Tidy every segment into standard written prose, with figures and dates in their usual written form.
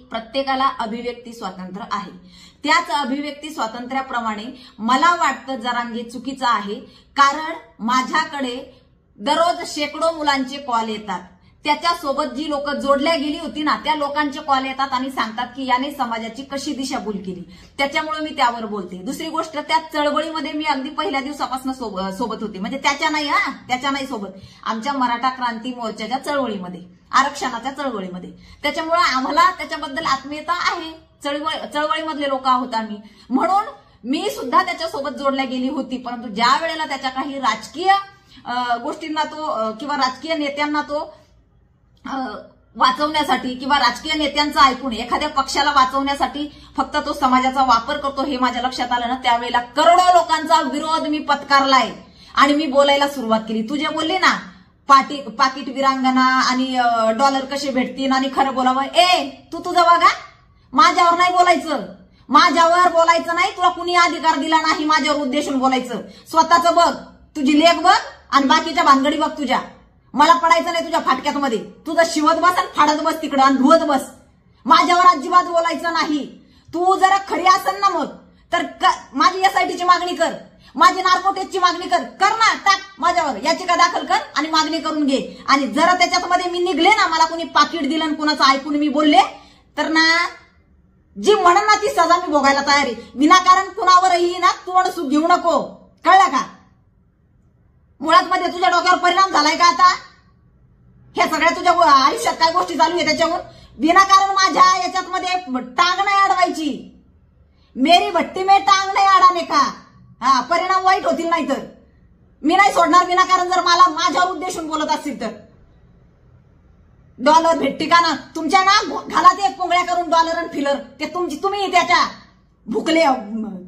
प्रत्येकाला अभिव्यक्ती स्वातंत्र्य आहे. त्याच अभिव्यक्ती स्वातंत्र्याप्रमाणे मला वाटतं जरांगे चुकीचं आहे. कारण माझ्याकडे दररोज शेकडो मुलांचे कॉल येतात. त्याच्यासोबत जी लोक जोडल्या गेली होती ना, त्या लोकांचे कॉल येतात आणि सांगतात की याने समाजाची कशी दिशाभूल केली. त्याच्यामुळे मी त्यावर बोलते. दुसरी गोष्ट, त्या चळवळीमध्ये मी अगदी पहिल्या दिवसापासून सोबत होते. म्हणजे त्याच्या नाही सोबत, आमच्या मराठा क्रांती मोर्चाच्या चळवळीमध्ये, आरक्षणाच्या चळवळीमध्ये. त्याच्यामुळे आम्हाला त्याच्याबद्दल आत्मीयता आहे. चळवळीमधले लोक आहोत आम्ही, म्हणून मी सुद्धा त्याच्यासोबत जोडल्या गेली होती. परंतु ज्या वेळेला त्याच्या काही राजकीय गोष्टींना तो किंवा राजकीय नेत्यांना तो वाचवण्यासाठी किंवा राजकीय नेत्यांचं ऐकून एखाद्या पक्षाला वाचवण्यासाठी फक्त तो समाजाचा वापर करतो हे माझ्या लक्षात आलं ना, त्यावेळेला करोडो लोकांचा विरोध मी पत्कारलाय आणि मी बोलायला सुरुवात केली. तू जे बोलली ना, पाकिट विरांगना आणि डॉलर कसे भेटतील आणि खरं बोलावं, तू तुझं बघा, माझ्यावर नाही बोलायचं. माझ्यावर बोलायचं नाही. तुला कुणी अधिकार दिला नाही माझ्यावर उद्देशून बोलायचं. स्वतःचं बघ, तुझी लेख बघ आणि बाकीच्या भानगडी बघ तुझ्या. मला पडायचं नाही तुझ्या फाटक्यामध्ये. तुझं शिवत बस आणि फाडत बस तिकडं आणि धुवत बस. माझ्यावर अजिबात बोलायचं नाही. तू जरा खरी असेल ना मग तर माझी एसआयटीची मागणी कर, माझी नार्कोटेकची मागणी कर ना, टाक माझ्यावर याचिका दाखल कर आणि मागणी करून घे. आणि जरा त्याच्यामध्ये मी निघले ना, मला कोणी पाकिट दिलं आणि कुणाचं ऐकून मी बोलले तर ना, जी म्हणून ना ती सजा मी भोगायला तयार आहे. विनाकारण कुणावरही ना तू सुख घेऊ नको, कळलं का? मुळात मध्ये तुझ्या डोक्यावर परिणाम झालाय का आता? ह्या सगळ्या तुझ्या आयुष्यात काय गोष्टी चालू आहे त्याच्यावर विनाकारण माझ्या याच्यात मध्ये टांग नाही अडवायची. मेरी भट्टी में टांग नाही अडाने का? परिणाम वाईट होतील. नाही तर मी नाही सोडणार विनाकारण जर मला माझ्यावर उद्देशून बोलत असतील तर. डॉलर भेटते का ना तुमच्या ना घालात एक पोंगळ्या करून डॉलर आणि फिलर ते तुम्ही त्याच्या भुकले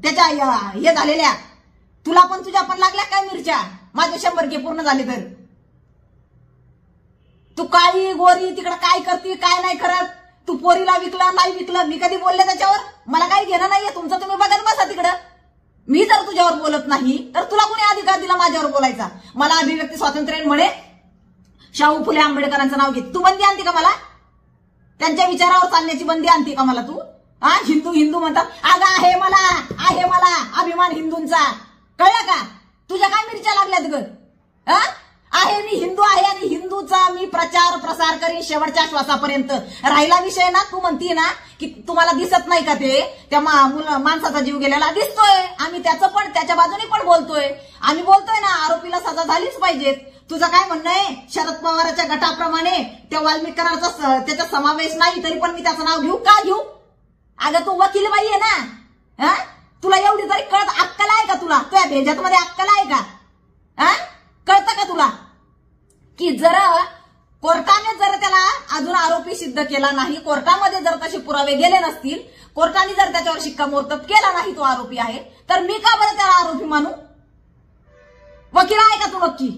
त्याच्या हे झालेल्या. तुला पण तुझ्या पण लागल्या काय मिरच्या? माझे 100 घे पूर्ण झाले तर. तू काळी गोरी तिकडं काय करते काय नाही करत. तू पोरीला विकलं नाही विकलं मी कधी बोलले त्याच्यावर? मला काही घेणं नाहीये. तुमचं तुम्ही बघत बसा तिकडं. मी जर तुझ्यावर बोलत नाही तर तुला कोणी अधिकार दिला माझ्यावर बोलायचा? मला अभिव्यक्ती स्वातंत्र्य म्हणे शाहू फुले आंबेडकरांचं नाव घेत. तू बंदी आणते का मला? त्यांच्या विचारावर चालण्याची बंदी आणते का मला तू? हिंदू म्हणतात. अगं आहे मला अभिमान हिंदूंचा, कळलं का? तुझ्या काय मिरच्या लागल्यात ग? आहे मी हिंदू आहे आणि हिंदूचा मी प्रचार प्रसार करीन शेवटच्या श्वासापर्यंत. राहिला विषय ना, तू म्हणती ना की तुम्हाला दिसत नाही का ते त्या माणसाचा जीव गेलेला दिसतोय. आम्ही त्याच्या बाजूने पण बोलतोय. आम्ही बोलतोय ना आरोपीला सजा झालीच पाहिजे. तुझं काय म्हणणं आहे? शरद पवारांच्या गटाप्रमाणे त्या वाल्मिक कराराचा त्याचा समावेश नाही तरी पण मी त्याचं नाव घेऊ का घेऊ? अगं तू वकील बाई आहे ना, तुला एवढी तरी कळत अक्कल आहे का? तुला तुझ्या भेजात मध्ये अक्कल आहे का? कळतं का तुला की जर कोर्टाने जर त्याला अजून आरोपी सिद्ध केला नाही, कोर्टामध्ये जर तसे पुरावे गेले नसतील, कोर्टाने जर त्याच्यावर शिक्कामोर्तब केला नाही तो आरोपी आहे, तर मी का बरं त्याला आरोपी मानू? वकील आहे का तू नक्की?